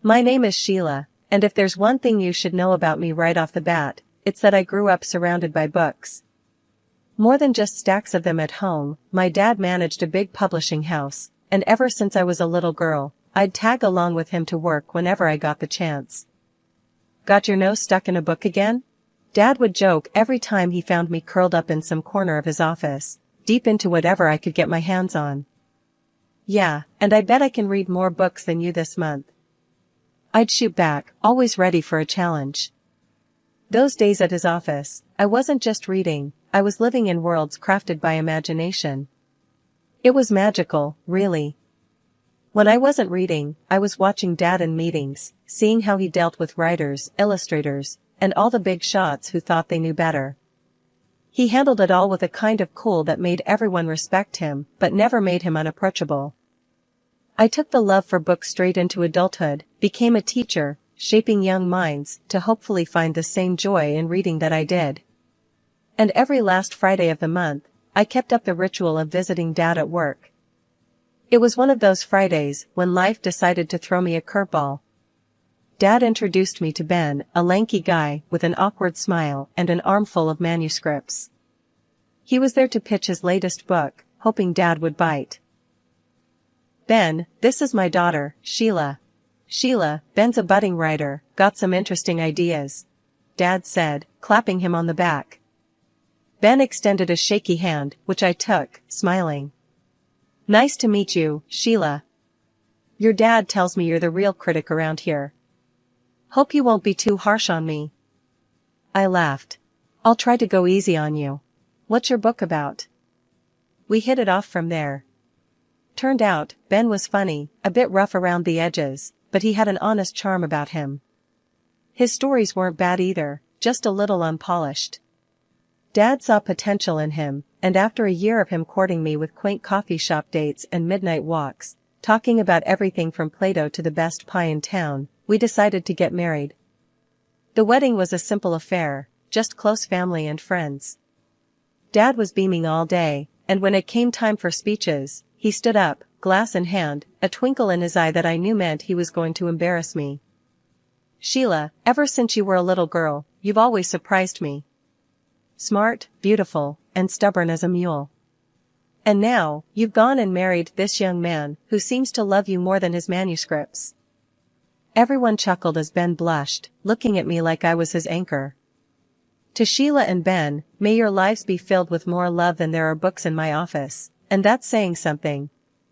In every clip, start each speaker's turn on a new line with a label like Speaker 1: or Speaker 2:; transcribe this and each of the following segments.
Speaker 1: My name is Sheila, and if there's one thing you should know about me right off the bat, it's that I grew up surrounded by books. More than just stacks of them at home, my dad managed a big publishing house, and ever since I was a little girl, I'd tag along with him to work whenever I got the chance. Got your nose stuck in a book again? Dad would joke every time he found me curled up in some corner of his office, deep into whatever I could get my hands on. Yeah, and I bet I can read more books than you this month. I'd shoot back, always ready for a challenge. Those days at his office, I wasn't just reading, I was living in worlds crafted by imagination. It was magical, really. When I wasn't reading, I was watching Dad in meetings, seeing how he dealt with writers, illustrators, and all the big shots who thought they knew better. He handled it all with a kind of cool that made everyone respect him, but never made him unapproachable. I took the love for books straight into adulthood, became a teacher, shaping young minds to hopefully find the same joy in reading that I did. And every last Friday of the month, I kept up the ritual of visiting Dad at work. It was one of those Fridays when life decided to throw me a curveball. Dad introduced me to Ben, a lanky guy with an awkward smile and an armful of manuscripts. He was there to pitch his latest book, hoping Dad would bite. Ben, this is my daughter, Sheila. Sheila, Ben's a budding writer, got some interesting ideas, Dad said, clapping him on the back. Ben extended a shaky hand, which I took, smiling. Nice to meet you, Sheila. Your dad tells me you're the real critic around here. Hope you won't be too harsh on me. I laughed. I'll try to go easy on you. What's your book about? We hit it off from there. Turned out, Ben was funny, a bit rough around the edges, but he had an honest charm about him. His stories weren't bad either, just a little unpolished. Dad saw potential in him, and after a year of him courting me with quaint coffee shop dates and midnight walks, talking about everything from Plato to the best pie in town, we decided to get married. The wedding was a simple affair, just close family and friends. Dad was beaming all day, and when it came time for speeches, he stood up, glass in hand, a twinkle in his eye that I knew meant he was going to embarrass me. Sheila, ever since you were a little girl, you've always surprised me. Smart, beautiful, and stubborn as a mule. And now, you've gone and married this young man who seems to love you more than his manuscripts. Everyone chuckled as Ben blushed, looking at me like I was his anchor. To Sheila and Ben, may your lives be filled with more love than there are books in my office, and that's saying something,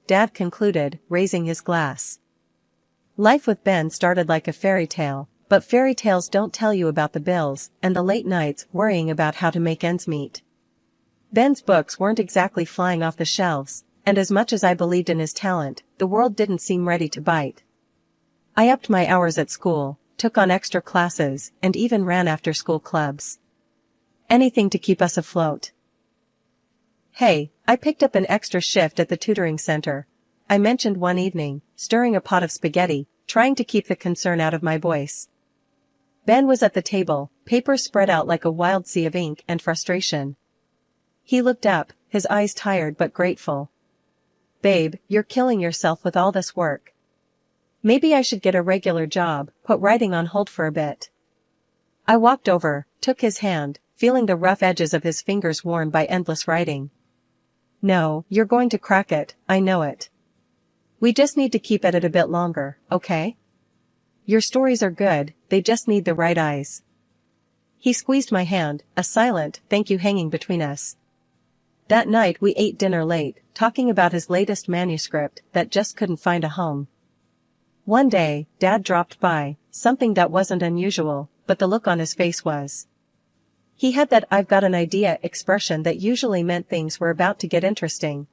Speaker 1: Dad concluded, raising his glass. Life with Ben started like a fairy tale, but fairy tales don't tell you about the bills and the late nights worrying about how to make ends meet. Ben's books weren't exactly flying off the shelves, and as much as I believed in his talent, the world didn't seem ready to bite. I upped my hours at school, took on extra classes, and even ran after-school clubs. Anything to keep us afloat. Hey, I picked up an extra shift at the tutoring center, I mentioned one evening, stirring a pot of spaghetti, trying to keep the concern out of my voice. Ben was at the table, papers spread out like a wild sea of ink and frustration. He looked up, his eyes tired but grateful. Babe, you're killing yourself with all this work. Maybe I should get a regular job, put writing on hold for a bit. I walked over, took his hand, feeling the rough edges of his fingers worn by endless writing. No, you're going to crack it, I know it. We just need to keep at it a bit longer, okay? Your stories are good, they just need the right eyes. He squeezed my hand, a silent thank you hanging between us. That night we ate dinner late, talking about his latest manuscript that just couldn't find a home. One day, Dad dropped by, something that wasn't unusual, but the look on his face was. He had that "I've got an idea" expression that usually meant things were about to get interesting.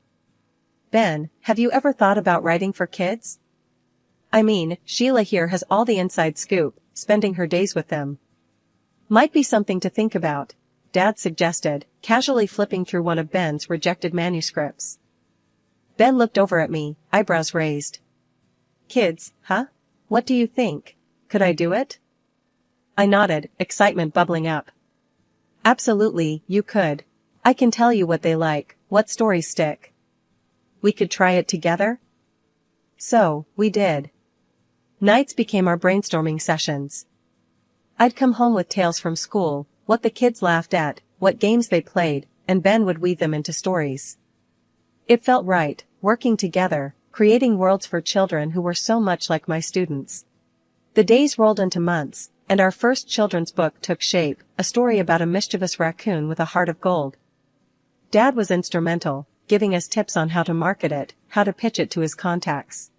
Speaker 1: Ben, have you ever thought about writing for kids? I mean, Sheila here has all the inside scoop, spending her days with them. Might be something to think about, Dad suggested, casually flipping through one of Ben's rejected manuscripts. Ben looked over at me, eyebrows raised. Kids, huh? What do you think? Could I do it? I nodded, excitement bubbling up. Absolutely, you could. I can tell you what they like, what stories stick. We could try it together? So, we did. Nights became our brainstorming sessions. I'd come home with tales from school, what the kids laughed at, what games they played, and Ben would weave them into stories. It felt right, working together, creating worlds for children who were so much like my students. The days rolled into months, and our first children's book took shape, a story about a mischievous raccoon with a heart of gold. Dad was instrumental, giving us tips on how to market it, how to pitch it to his contacts.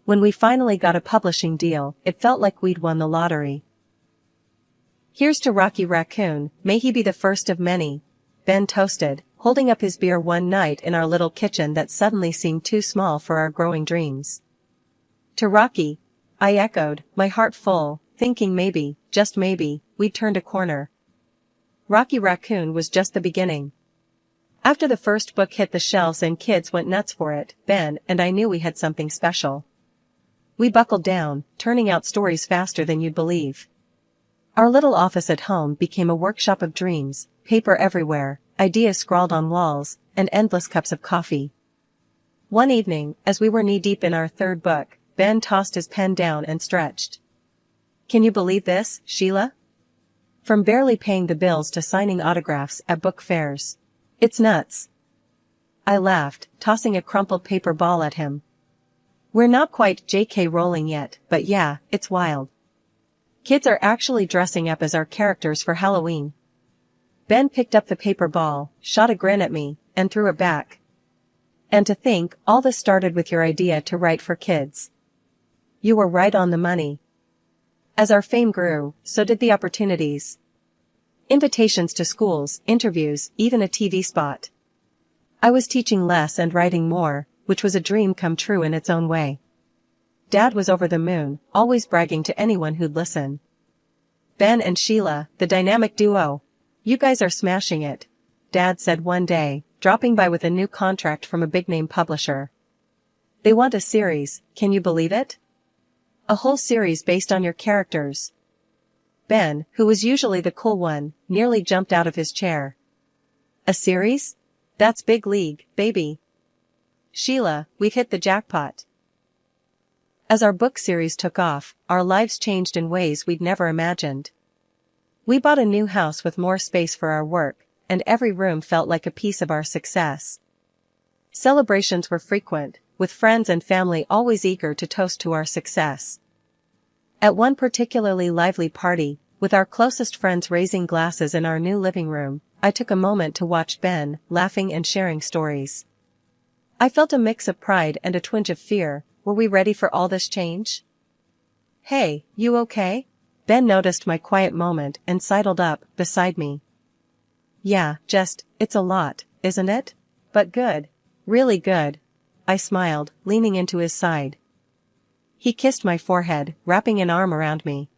Speaker 1: When we finally got a publishing deal, it felt like we'd won the lottery. "Here's to Rocky Raccoon, may he be the first of many," Ben toasted, holding up his beer one night in our little kitchen that suddenly seemed too small for our growing dreams. "To Rocky," I echoed, my heart full, thinking maybe, just maybe, we'd turned a corner. Rocky Raccoon was just the beginning. After the first book hit the shelves and kids went nuts for it, Ben and I knew we had something special. We buckled down, turning out stories faster than you'd believe. Our little office at home became a workshop of dreams, paper everywhere, ideas scrawled on walls, and endless cups of coffee. One evening, as we were knee-deep in our third book, Ben tossed his pen down and stretched. "Can you believe this, Sheila? From barely paying the bills to signing autographs at book fairs. It's nuts." I laughed, tossing a crumpled paper ball at him. "We're not quite J.K. Rowling yet, but yeah, it's wild. Kids are actually dressing up as our characters for Halloween." Ben picked up the paper ball, shot a grin at me, and threw it back. "And to think, all this started with your idea to write for kids. You were right on the money." As our fame grew, so did the opportunities. Invitations to schools, interviews, even a TV spot. I was teaching less and writing more, which was a dream come true in its own way. Dad was over the moon, always bragging to anyone who'd listen. "Ben and Sheila, the dynamic duo. You guys are smashing it," Dad said one day, dropping by with a new contract from a big-name publisher. "They want a series, can you believe it? A whole series based on your characters." Ben, who was usually the cool one, nearly jumped out of his chair. "A series? That's big league, baby. Sheila, we've hit the jackpot." As our book series took off, our lives changed in ways we'd never imagined. We bought a new house with more space for our work, and every room felt like a piece of our success. Celebrations were frequent, with friends and family always eager to toast to our success. At one particularly lively party, with our closest friends raising glasses in our new living room, I took a moment to watch Ben, laughing and sharing stories. I felt a mix of pride and a twinge of fear. Were we ready for all this change? "Hey, you okay?" Ben noticed my quiet moment and sidled up beside me. "Yeah, it's a lot, isn't it? But good. Really good." I smiled, leaning into his side. He kissed my forehead, wrapping an arm around me.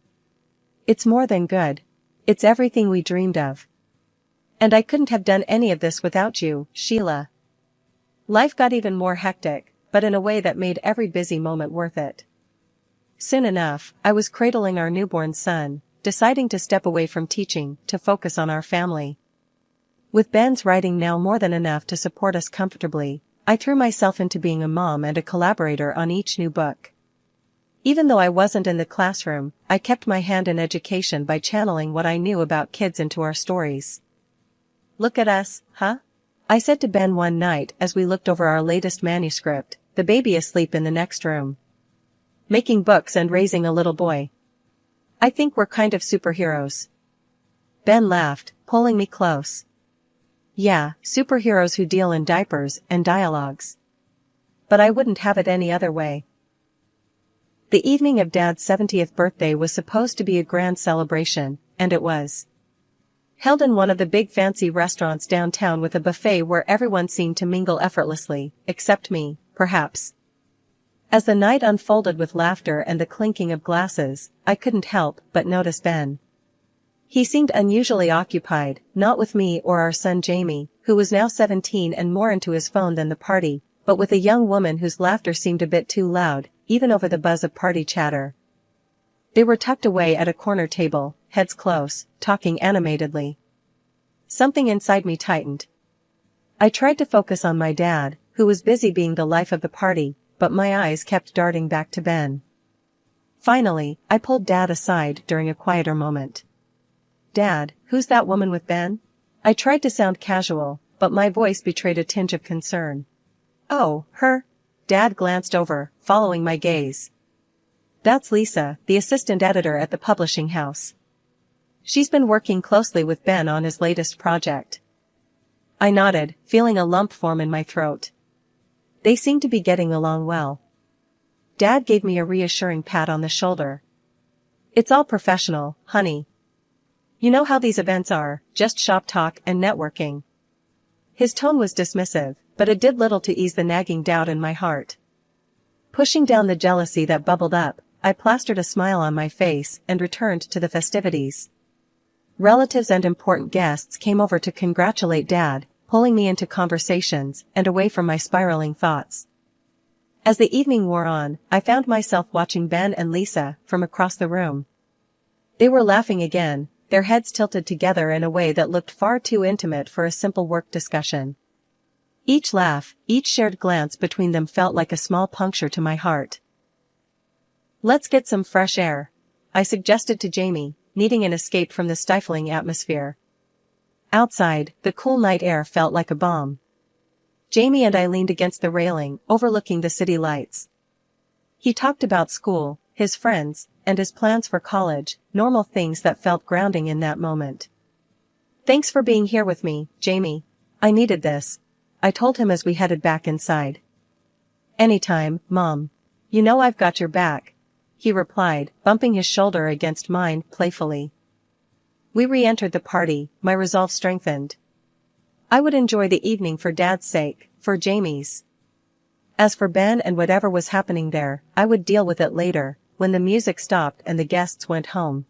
Speaker 1: "It's more than good. It's everything we dreamed of. And I couldn't have done any of this without you, Sheila." Life got even more hectic, but in a way that made every busy moment worth it. Soon enough, I was cradling our newborn son, deciding to step away from teaching to focus on our family. With Ben's writing now more than enough to support us comfortably, I threw myself into being a mom and a collaborator on each new book. Even though I wasn't in the classroom, I kept my hand in education by channeling what I knew about kids into our stories. "Look at us, huh?" I said to Ben one night as we looked over our latest manuscript, the baby asleep in the next room. "Making books and raising a little boy. I think we're kind of superheroes." Ben laughed, pulling me close. "Yeah, superheroes who deal in diapers and dialogues. But I wouldn't have it any other way." The evening of Dad's 70th birthday was supposed to be a grand celebration, and it was. Held in one of the big fancy restaurants downtown with a buffet where everyone seemed to mingle effortlessly, except me, perhaps. As the night unfolded with laughter and the clinking of glasses, I couldn't help but notice Ben. He seemed unusually occupied, not with me or our son Jamie, who was now 17 and more into his phone than the party, but with a young woman whose laughter seemed a bit too loud, even over the buzz of party chatter. They were tucked away at a corner table, heads close, talking animatedly. Something inside me tightened. I tried to focus on my dad, who was busy being the life of the party, but my eyes kept darting back to Ben. Finally, I pulled Dad aside during a quieter moment. "Dad, who's that woman with Ben?" I tried to sound casual, but my voice betrayed a tinge of concern. "Oh, her?" Dad glanced over, following my gaze. "That's Lisa, the assistant editor at the publishing house. She's been working closely with Ben on his latest project." I nodded, feeling a lump form in my throat. They seemed to be getting along well. Dad gave me a reassuring pat on the shoulder. "It's all professional, honey. You know how these events are, just shop talk and networking." His tone was dismissive, but it did little to ease the nagging doubt in my heart. Pushing down the jealousy that bubbled up, I plastered a smile on my face and returned to the festivities. Relatives and important guests came over to congratulate Dad, pulling me into conversations and away from my spiraling thoughts. As the evening wore on, I found myself watching Ben and Lisa from across the room. They were laughing again, their heads tilted together in a way that looked far too intimate for a simple work discussion. Each laugh, each shared glance between them felt like a small puncture to my heart. "Let's get some fresh air," I suggested to Jamie, needing an escape from the stifling atmosphere. Outside, the cool night air felt like a balm. Jamie and I leaned against the railing, overlooking the city lights. He talked about school, his friends, and his plans for college, normal things that felt grounding in that moment. "Thanks for being here with me, Jamie. I needed this," I told him as we headed back inside. "Anytime, Mom. You know I've got your back," he replied, bumping his shoulder against mine playfully. We re-entered the party, my resolve strengthened. I would enjoy the evening for Dad's sake, for Jamie's. As for Ben and whatever was happening there, I would deal with it later, when the music stopped and the guests went home.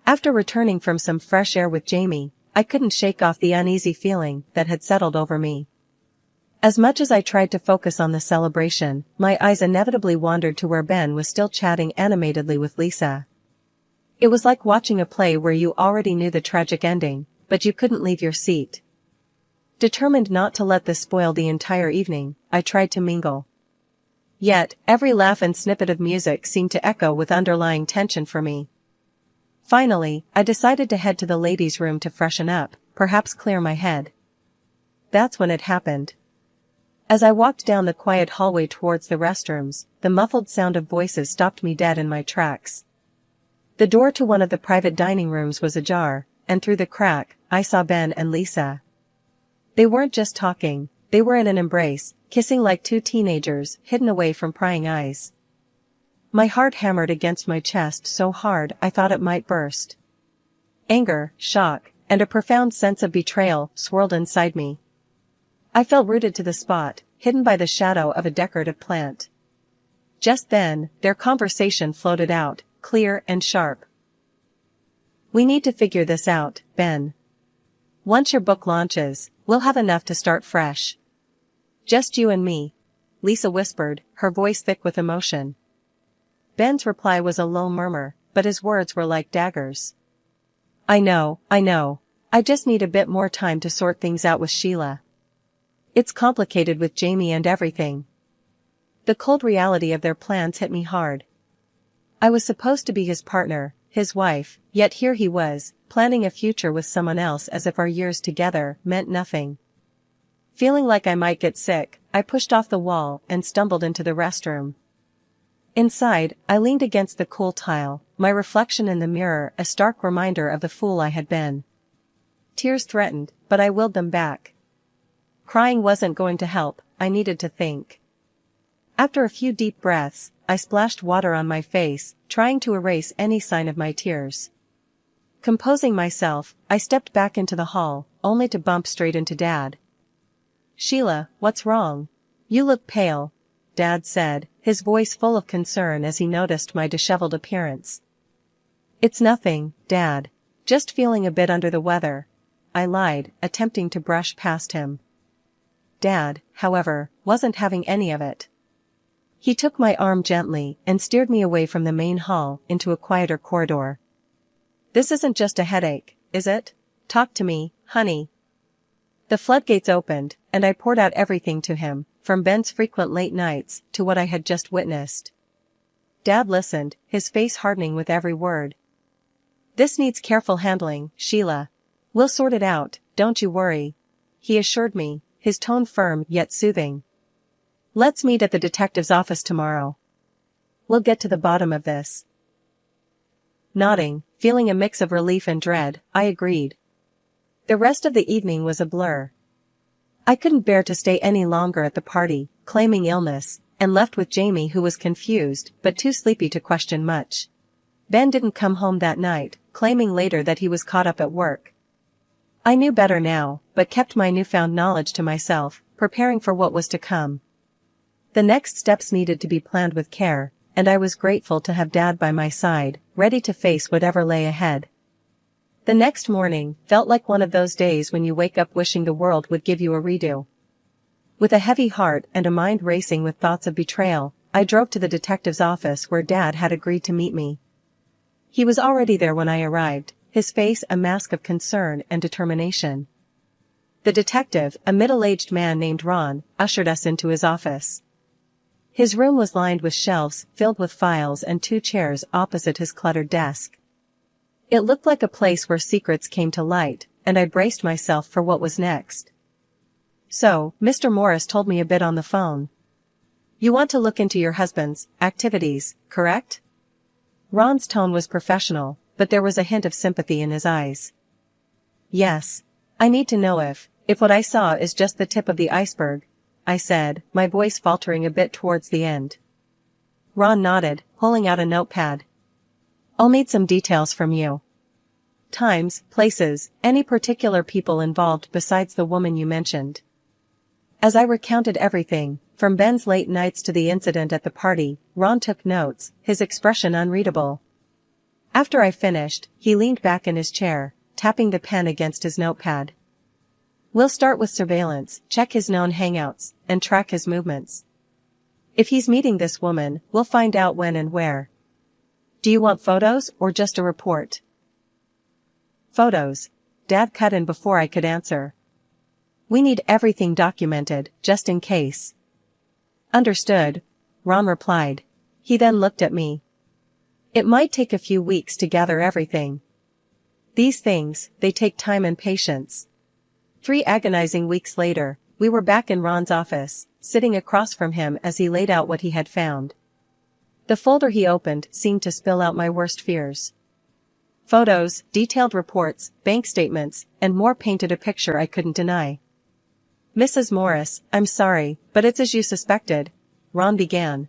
Speaker 1: After returning from some fresh air with Jamie, I couldn't shake off the uneasy feeling that had settled over me. As much as I tried to focus on the celebration, my eyes inevitably wandered to where Ben was still chatting animatedly with Lisa. It was like watching a play where you already knew the tragic ending, but you couldn't leave your seat. Determined not to let this spoil the entire evening, I tried to mingle. Yet, every laugh and snippet of music seemed to echo with underlying tension for me. Finally, I decided to head to the ladies' room to freshen up, perhaps clear my head. That's when it happened. As I walked down the quiet hallway towards the restrooms, the muffled sound of voices stopped me dead in my tracks. The door to one of the private dining rooms was ajar, and through the crack, I saw Ben and Lisa. They weren't just talking, they were in an embrace, kissing like two teenagers, hidden away from prying eyes. My heart hammered against my chest so hard I thought it might burst. Anger, shock, and a profound sense of betrayal swirled inside me. I felt rooted to the spot, hidden by the shadow of a decorative plant. Just then, their conversation floated out, clear and sharp. "We need to figure this out, Ben. Once your book launches, we'll have enough to start fresh. Just you and me," Lisa whispered, her voice thick with emotion. Ben's reply was a low murmur, but his words were like daggers. I know. I just need a bit more time to sort things out with Sheila. It's complicated with Jamie and everything." The cold reality of their plans hit me hard. I was supposed to be his partner, his wife, yet here he was, planning a future with someone else as if our years together meant nothing. Feeling like I might get sick, I pushed off the wall and stumbled into the restroom. Inside, I leaned against the cool tile, my reflection in the mirror a stark reminder of the fool I had been. Tears threatened, but I willed them back. Crying wasn't going to help, I needed to think. After a few deep breaths, I splashed water on my face, trying to erase any sign of my tears. Composing myself, I stepped back into the hall, only to bump straight into Dad. "Sheila, what's wrong? You look pale," Dad said, his voice full of concern as he noticed my disheveled appearance. "It's nothing, Dad. Just feeling a bit under the weather," I lied, attempting to brush past him. Dad, however, wasn't having any of it. He took my arm gently and steered me away from the main hall into a quieter corridor. "This isn't just a headache, is it? Talk to me, honey." The floodgates opened, and I poured out everything to him, from Ben's frequent late nights to what I had just witnessed. Dad listened, his face hardening with every word. "This needs careful handling, Sheila. We'll sort it out, don't you worry," he assured me, his tone firm yet soothing. "Let's meet at the detective's office tomorrow. We'll get to the bottom of this." Nodding, feeling a mix of relief and dread, I agreed. The rest of the evening was a blur. I couldn't bear to stay any longer at the party, claiming illness, and left with Jamie, who was confused but too sleepy to question much. Ben didn't come home that night, claiming later that he was caught up at work. I knew better now, but kept my newfound knowledge to myself, preparing for what was to come. The next steps needed to be planned with care, and I was grateful to have Dad by my side, ready to face whatever lay ahead. The next morning felt like one of those days when you wake up wishing the world would give you a redo. With a heavy heart and a mind racing with thoughts of betrayal, I drove to the detective's office where Dad had agreed to meet me. He was already there when I arrived, his face a mask of concern and determination. The detective, a middle-aged man named Ron, ushered us into his office. His room was lined with shelves filled with files and 2 chairs opposite his cluttered desk. It looked like a place where secrets came to light, and I braced myself for what was next. "So, Mr. Morris told me a bit on the phone. You want to look into your husband's activities, correct?" Ron's tone was professional, but there was a hint of sympathy in his eyes. "Yes. I need to know if what I saw is just the tip of the iceberg," I said, my voice faltering a bit towards the end. Ron nodded, pulling out a notepad. "I'll need some details from you. Times, places, any particular people involved besides the woman you mentioned." As I recounted everything, from Ben's late nights to the incident at the party, Ron took notes, his expression unreadable. After I finished, he leaned back in his chair, tapping the pen against his notepad. "We'll start with surveillance, check his known hangouts, and track his movements. If he's meeting this woman, we'll find out when and where. Do you want photos or just a report?" "Photos," Dad cut in before I could answer. "We need everything documented, just in case." "Understood," Ron replied. He then looked at me. "It might take a few weeks to gather everything. These things, they take time and patience." 3 agonizing weeks later, we were back in Ron's office, sitting across from him as he laid out what he had found. The folder he opened seemed to spill out my worst fears. Photos, detailed reports, bank statements, and more painted a picture I couldn't deny. "Mrs. Morris, I'm sorry, but it's as you suspected," Ron began.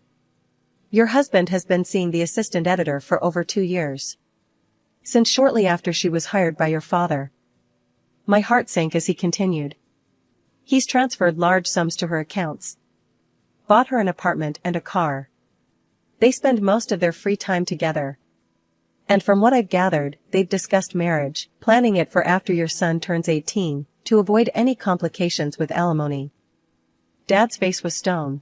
Speaker 1: "Your husband has been seeing the assistant editor for over 2 years. Since shortly after she was hired by your father." My heart sank as he continued. "He's transferred large sums to her accounts. Bought her an apartment and a car. They spend most of their free time together. And from what I've gathered, they've discussed marriage, planning it for after your son turns 18, to avoid any complications with alimony." Dad's face was stone.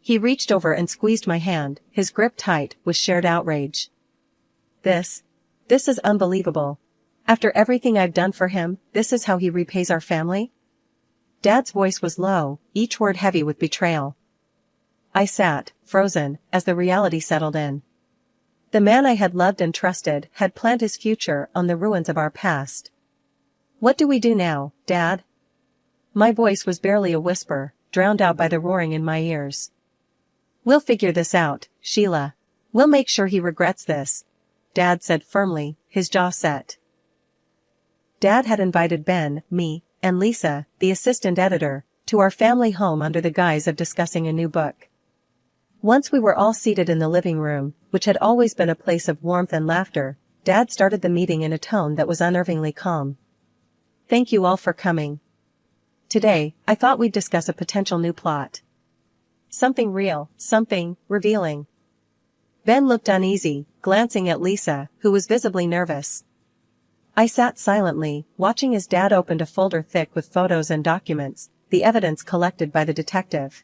Speaker 1: He reached over and squeezed my hand, his grip tight with shared outrage. This is unbelievable. After everything I've done for him, this is how he repays our family?" Dad's voice was low, each word heavy with betrayal. I sat, frozen, as the reality settled in. The man I had loved and trusted had planned his future on the ruins of our past. "What do we do now, Dad?" My voice was barely a whisper, drowned out by the roaring in my ears. "We'll figure this out, Sheila. We'll make sure he regrets this," Dad said firmly, his jaw set. Dad had invited Ben, me, and Lisa, the assistant editor, to our family home under the guise of discussing a new book. Once we were all seated in the living room, which had always been a place of warmth and laughter, Dad started the meeting in a tone that was unnervingly calm. "Thank you all for coming. Today, I thought we'd discuss a potential new plot. Something real, something revealing." Ben looked uneasy, glancing at Lisa, who was visibly nervous. I sat silently, watching as Dad opened a folder thick with photos and documents, the evidence collected by the detective.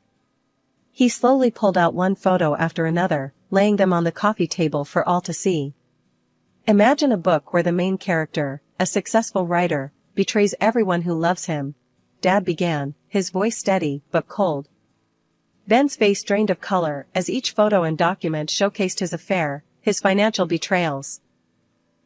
Speaker 1: He slowly pulled out one photo after another, laying them on the coffee table for all to see. "Imagine a book where the main character, a successful writer, betrays everyone who loves him," Dad began, his voice steady but cold. Ben's face drained of color as each photo and document showcased his affair, his financial betrayals.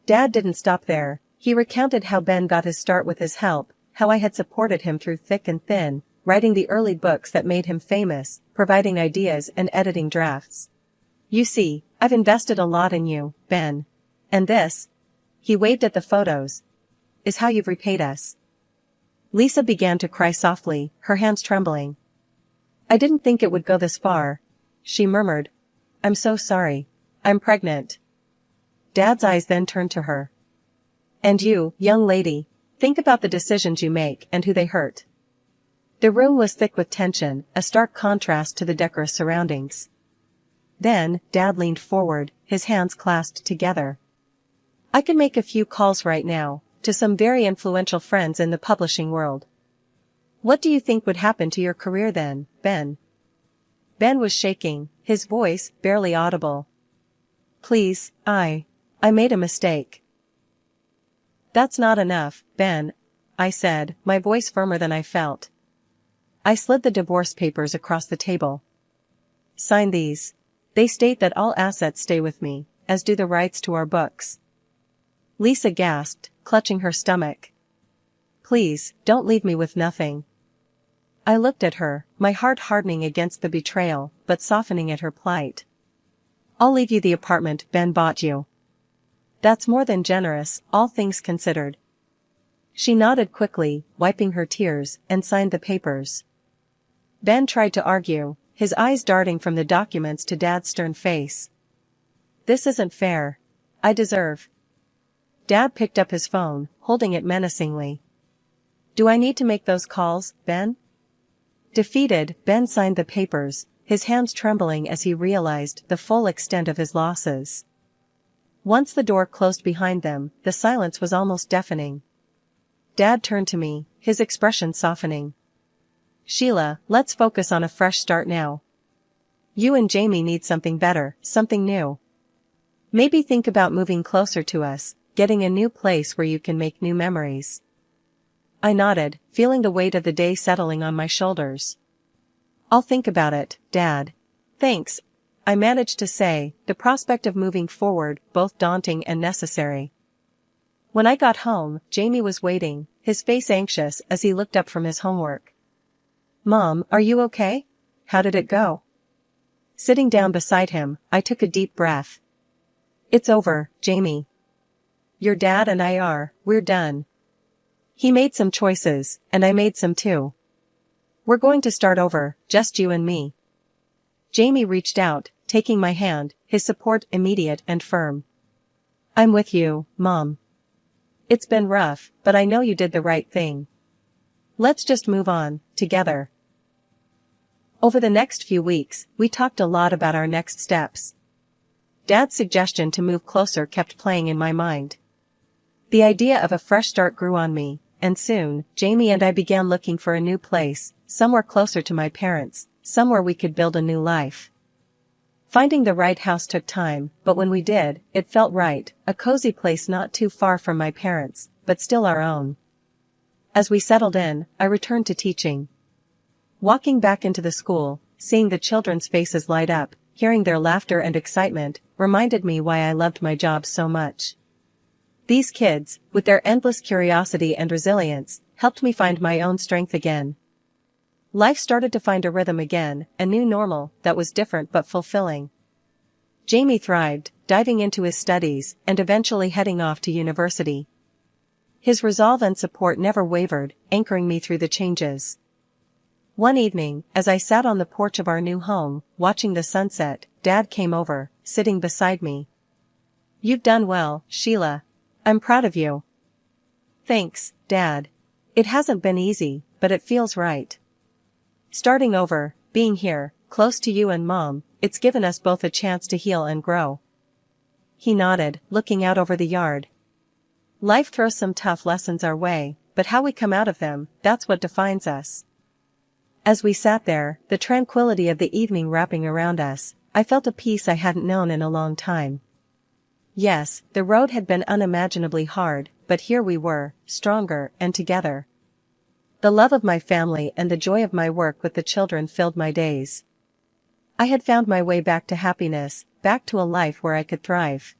Speaker 1: Dad didn't stop there. He recounted how Ben got his start with his help, how I had supported him through thick and thin, writing the early books that made him famous, providing ideas and editing drafts. You see, I've invested a lot in you, Ben. And this, he waved at the photos, is how you've repaid us. Lisa began to cry softly, her hands trembling. I didn't think it would go this far, she murmured. I'm so sorry. I'm pregnant. Dad's eyes then turned to her. And you, young lady, think about the decisions you make and who they hurt. The room was thick with tension, a stark contrast to the decorous surroundings. Then, Dad leaned forward, his hands clasped together. I can make a few calls right now, to some very influential friends in the publishing world. What do you think would happen to your career then, Ben? Ben was shaking, his voice barely audible. Please, I made a mistake. That's not enough, Ben, I said, my voice firmer than I felt. I slid the divorce papers across the table. Sign these. They state that all assets stay with me, as do the rights to our books. Lisa gasped, clutching her stomach. Please, don't leave me with nothing. I looked at her, my heart hardening against the betrayal, but softening at her plight. I'll leave you the apartment Ben bought you. That's more than generous, all things considered. She nodded quickly, wiping her tears, and signed the papers. Ben tried to argue, his eyes darting from the documents to Dad's stern face. This isn't fair. I deserve. Dad picked up his phone, holding it menacingly. Do I need to make those calls, Ben? Defeated, Ben signed the papers, his hands trembling as he realized the full extent of his losses. Once the door closed behind them, the silence was almost deafening. Dad turned to me, his expression softening. Sheila, let's focus on a fresh start now. You and Jamie need something better, something new. Maybe think about moving closer to us, getting a new place where you can make new memories. I nodded, feeling the weight of the day settling on my shoulders. I'll think about it, Dad. Thanks, I managed to say, the prospect of moving forward both daunting and necessary. When I got home, Jamie was waiting, his face anxious as he looked up from his homework. Mom, are you okay? How did it go? Sitting down beside him, I took a deep breath. It's over, Jamie. Your dad and we're done. He made some choices, and I made some too. We're going to start over, just you and me. Jamie reached out, taking my hand, his support immediate and firm. I'm with you, Mom. It's been rough, but I know you did the right thing. Let's just move on, together. Over the next few weeks, we talked a lot about our next steps. Dad's suggestion to move closer kept playing in my mind. The idea of a fresh start grew on me, and soon, Jamie and I began looking for a new place, somewhere closer to my parents, somewhere we could build a new life. Finding the right house took time, but when we did, it felt right, a cozy place not too far from my parents, but still our own. As we settled in, I returned to teaching. Walking back into the school, seeing the children's faces light up, hearing their laughter and excitement, reminded me why I loved my job so much. These kids, with their endless curiosity and resilience, helped me find my own strength again. Life started to find a rhythm again, a new normal that was different but fulfilling. Jamie thrived, diving into his studies and eventually heading off to university. His resolve and support never wavered, anchoring me through the changes. One evening, as I sat on the porch of our new home, watching the sunset, Dad came over, sitting beside me. You've done well, Sheila. I'm proud of you. Thanks, Dad. It hasn't been easy, but it feels right. Starting over, being here, close to you and Mom, it's given us both a chance to heal and grow. He nodded, looking out over the yard. Life throws some tough lessons our way, but how we come out of them, that's what defines us. As we sat there, the tranquility of the evening wrapping around us, I felt a peace I hadn't known in a long time. Yes, the road had been unimaginably hard, but here we were, stronger and together. The love of my family and the joy of my work with the children filled my days. I had found my way back to happiness, back to a life where I could thrive.